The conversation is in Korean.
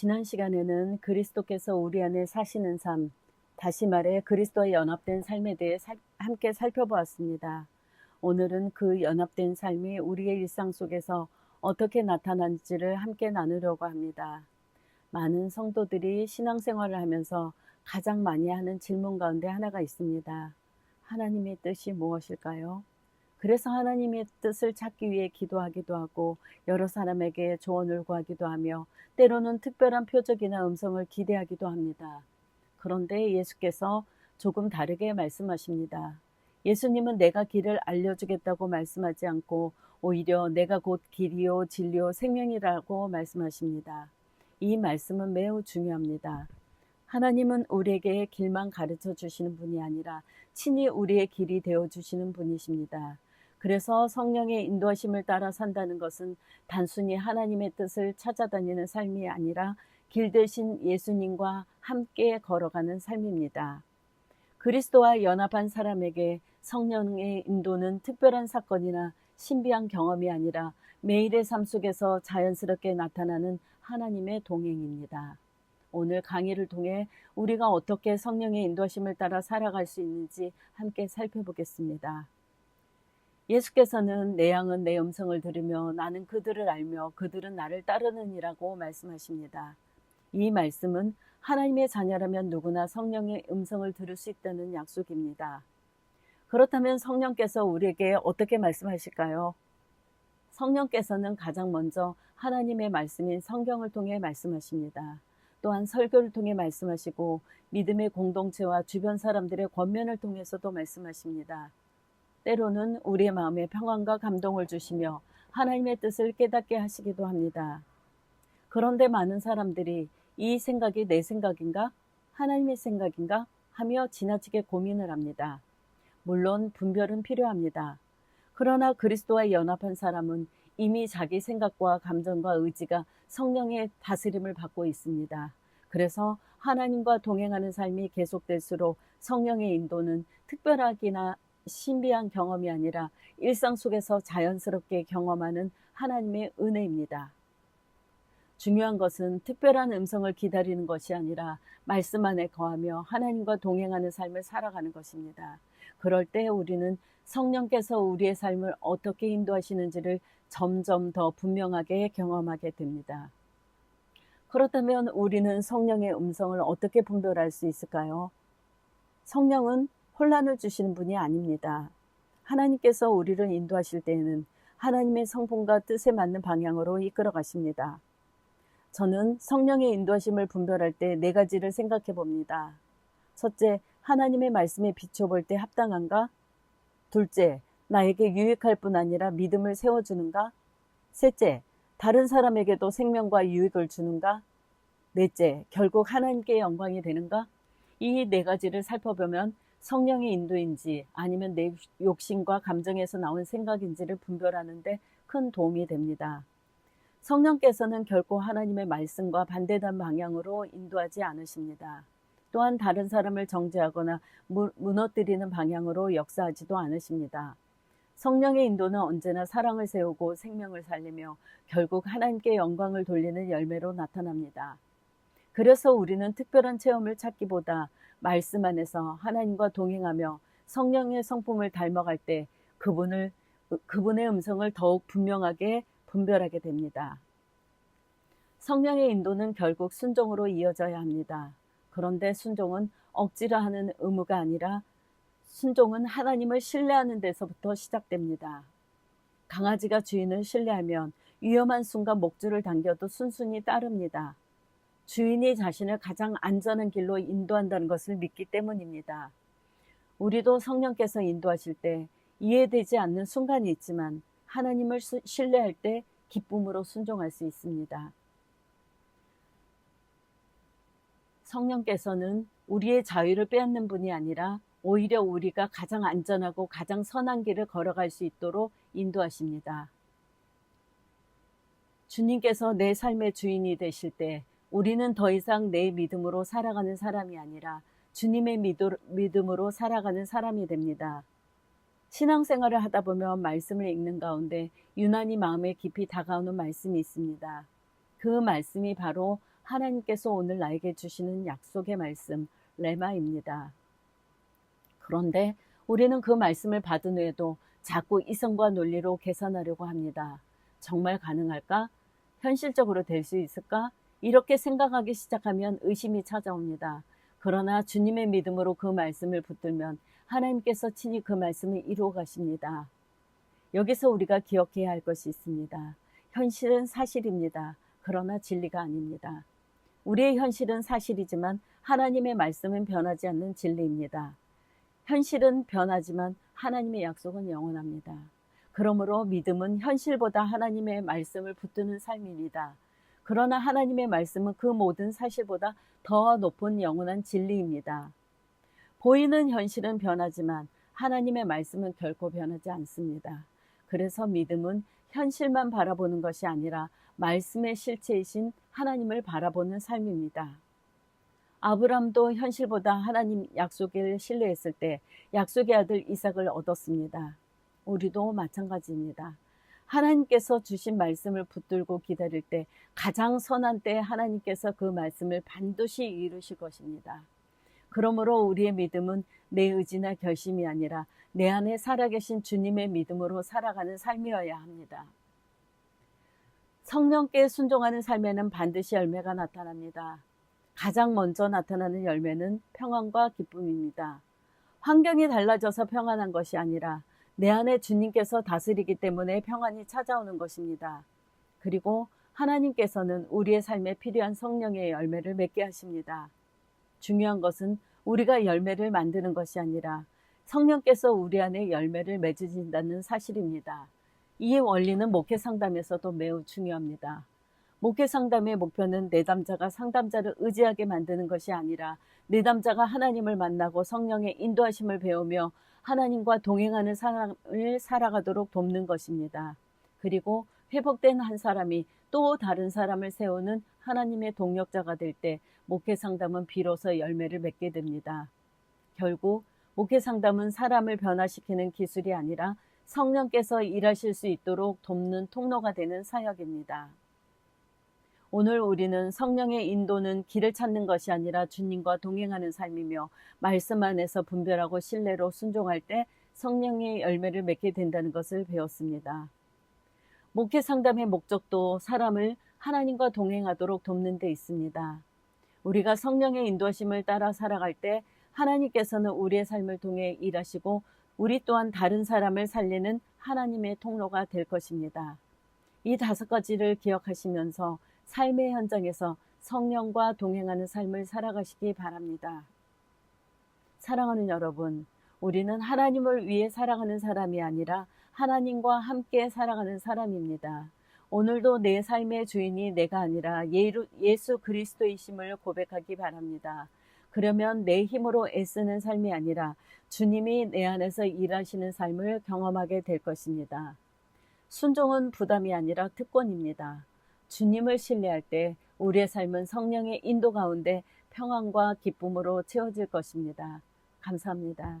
지난 시간에는 그리스도께서 우리 안에 사시는 삶, 다시 말해 그리스도와 연합된 삶에 대해 함께 살펴보았습니다. 오늘은 그 연합된 삶이 우리의 일상 속에서 어떻게 나타나는지를 함께 나누려고 합니다. 많은 성도들이 신앙생활을 하면서 가장 많이 하는 질문 가운데 하나가 있습니다. 하나님의 뜻이 무엇일까요? 그래서 하나님의 뜻을 찾기 위해 기도하기도 하고 여러 사람에게 조언을 구하기도 하며 때로는 특별한 표적이나 음성을 기대하기도 합니다. 그런데 예수께서 조금 다르게 말씀하십니다. 예수님은 내가 길을 알려주겠다고 말씀하지 않고 오히려 내가 곧 길이요 진리요 생명이라고 말씀하십니다. 이 말씀은 매우 중요합니다. 하나님은 우리에게 길만 가르쳐 주시는 분이 아니라 친히 우리의 길이 되어 주시는 분이십니다. 그래서 성령의 인도하심을 따라 산다는 것은 단순히 하나님의 뜻을 찾아다니는 삶이 아니라 길 대신 예수님과 함께 걸어가는 삶입니다. 그리스도와 연합한 사람에게 성령의 인도는 특별한 사건이나 신비한 경험이 아니라 매일의 삶 속에서 자연스럽게 나타나는 하나님의 동행입니다. 오늘 강의를 통해 우리가 어떻게 성령의 인도하심을 따라 살아갈 수 있는지 함께 살펴보겠습니다. 예수께서는 내 양은 내 음성을 들으며 나는 그들을 알며 그들은 나를 따르느니라고 말씀하십니다. 이 말씀은 하나님의 자녀라면 누구나 성령의 음성을 들을 수 있다는 약속입니다. 그렇다면 성령께서 우리에게 어떻게 말씀하실까요? 성령께서는 가장 먼저 하나님의 말씀인 성경을 통해 말씀하십니다. 또한 설교를 통해 말씀하시고 믿음의 공동체와 주변 사람들의 권면을 통해서도 말씀하십니다. 때로는 우리의 마음에 평안과 감동을 주시며 하나님의 뜻을 깨닫게 하시기도 합니다. 그런데 많은 사람들이 이 생각이 내 생각인가? 하나님의 생각인가? 하며 지나치게 고민을 합니다. 물론 분별은 필요합니다. 그러나 그리스도와 연합한 사람은 이미 자기 생각과 감정과 의지가 성령의 다스림을 받고 있습니다. 그래서 하나님과 동행하는 삶이 계속될수록 성령의 인도는 특별하기나 신비한 경험이 아니라 일상 속에서 자연스럽게 경험하는 하나님의 은혜입니다. 중요한 것은 특별한 음성을 기다리는 것이 아니라 말씀 안에 거하며 하나님과 동행하는 삶을 살아가는 것입니다. 그럴 때 우리는 성령께서 우리의 삶을 어떻게 인도하시는지를 점점 더 분명하게 경험하게 됩니다. 그렇다면 우리는 성령의 음성을 어떻게 분별할 수 있을까요? 성령은 혼란을 주시는 분이 아닙니다. 하나님께서 우리를 인도하실 때에는 하나님의 성품과 뜻에 맞는 방향으로 이끌어 가십니다. 저는 성령의 인도하심을 분별할 때 4가지를 생각해 봅니다. 첫째, 하나님의 말씀에 비춰볼 때 합당한가? 둘째, 나에게 유익할 뿐 아니라 믿음을 세워주는가? 셋째, 다른 사람에게도 생명과 유익을 주는가? 넷째, 결국 하나님께 영광이 되는가? 이 4가지를 살펴보면 성령의 인도인지 아니면 내 욕심과 감정에서 나온 생각인지를 분별하는 데 큰 도움이 됩니다. 성령께서는 결코 하나님의 말씀과 반대된 방향으로 인도하지 않으십니다. 또한 다른 사람을 정죄하거나 무너뜨리는 방향으로 역사하지도 않으십니다. 성령의 인도는 언제나 사랑을 세우고 생명을 살리며 결국 하나님께 영광을 돌리는 열매로 나타납니다. 그래서 우리는 특별한 체험을 찾기보다 말씀 안에서 하나님과 동행하며 성령의 성품을 닮아갈 때 그분의 음성을 더욱 분명하게 분별하게 됩니다. 성령의 인도는 결국 순종으로 이어져야 합니다. 그런데 순종은 억지로 하는 의무가 아니라 순종은 하나님을 신뢰하는 데서부터 시작됩니다. 강아지가 주인을 신뢰하면 위험한 순간 목줄을 당겨도 순순히 따릅니다. 주인이 자신을 가장 안전한 길로 인도한다는 것을 믿기 때문입니다. 우리도 성령께서 인도하실 때 이해되지 않는 순간이 있지만 하나님을 신뢰할 때 기쁨으로 순종할 수 있습니다. 성령께서는 우리의 자유를 빼앗는 분이 아니라 오히려 우리가 가장 안전하고 가장 선한 길을 걸어갈 수 있도록 인도하십니다. 주님께서 내 삶의 주인이 되실 때 우리는 더 이상 내 믿음으로 살아가는 사람이 아니라 주님의 믿음으로 살아가는 사람이 됩니다. 신앙생활을 하다 보면 말씀을 읽는 가운데 유난히 마음에 깊이 다가오는 말씀이 있습니다. 그 말씀이 바로 하나님께서 오늘 나에게 주시는 약속의 말씀, 레마입니다. 그런데 우리는 그 말씀을 받은 후에도 자꾸 이성과 논리로 계산하려고 합니다. 정말 가능할까? 현실적으로 될 수 있을까? 이렇게 생각하기 시작하면 의심이 찾아옵니다. 그러나 주님의 믿음으로 그 말씀을 붙들면 하나님께서 친히 그 말씀을 이루어 가십니다. 여기서 우리가 기억해야 할 것이 있습니다. 현실은 사실입니다. 그러나 진리가 아닙니다. 우리의 현실은 사실이지만 하나님의 말씀은 변하지 않는 진리입니다. 현실은 변하지만 하나님의 약속은 영원합니다. 그러므로 믿음은 현실보다 하나님의 말씀을 붙드는 삶입니다. 그러나 하나님의 말씀은 그 모든 사실보다 더 높은 영원한 진리입니다. 보이는 현실은 변하지만 하나님의 말씀은 결코 변하지 않습니다. 그래서 믿음은 현실만 바라보는 것이 아니라 말씀의 실체이신 하나님을 바라보는 삶입니다. 아브람도 현실보다 하나님 약속을 신뢰했을 때 약속의 아들 이삭을 얻었습니다. 우리도 마찬가지입니다. 하나님께서 주신 말씀을 붙들고 기다릴 때 가장 선한 때에 하나님께서 그 말씀을 반드시 이루실 것입니다. 그러므로 우리의 믿음은 내 의지나 결심이 아니라 내 안에 살아계신 주님의 믿음으로 살아가는 삶이어야 합니다. 성령께 순종하는 삶에는 반드시 열매가 나타납니다. 가장 먼저 나타나는 열매는 평안과 기쁨입니다. 환경이 달라져서 평안한 것이 아니라 내 안에 주님께서 다스리기 때문에 평안이 찾아오는 것입니다. 그리고 하나님께서는 우리의 삶에 필요한 성령의 열매를 맺게 하십니다. 중요한 것은 우리가 열매를 만드는 것이 아니라 성령께서 우리 안에 열매를 맺으신다는 사실입니다. 이 원리는 목회 상담에서도 매우 중요합니다. 목회 상담의 목표는 내담자가 상담자를 의지하게 만드는 것이 아니라 내담자가 하나님을 만나고 성령의 인도하심을 배우며 하나님과 동행하는 삶을 살아가도록 돕는 것입니다. 그리고 회복된 한 사람이 또 다른 사람을 세우는 하나님의 동력자가 될 때 목회 상담은 비로소 열매를 맺게 됩니다. 결국 목회 상담은 사람을 변화시키는 기술이 아니라 성령께서 일하실 수 있도록 돕는 통로가 되는 사역입니다. 오늘 우리는 성령의 인도는 길을 찾는 것이 아니라 주님과 동행하는 삶이며 말씀 안에서 분별하고 신뢰로 순종할 때 성령의 열매를 맺게 된다는 것을 배웠습니다. 목회 상담의 목적도 사람을 하나님과 동행하도록 돕는 데 있습니다. 우리가 성령의 인도하심을 따라 살아갈 때 하나님께서는 우리의 삶을 통해 일하시고 우리 또한 다른 사람을 살리는 하나님의 통로가 될 것입니다. 이 5가지를 기억하시면서 삶의 현장에서 성령과 동행하는 삶을 살아가시기 바랍니다. 사랑하는 여러분, 우리는 하나님을 위해 살아가는 사람이 아니라 하나님과 함께 살아가는 사람입니다. 오늘도 내 삶의 주인이 내가 아니라 예수 그리스도이심을 고백하기 바랍니다. 그러면 내 힘으로 애쓰는 삶이 아니라 주님이 내 안에서 일하시는 삶을 경험하게 될 것입니다. 순종은 부담이 아니라 특권입니다. 주님을 신뢰할 때 우리의 삶은 성령의 인도 가운데 평안과 기쁨으로 채워질 것입니다. 감사합니다.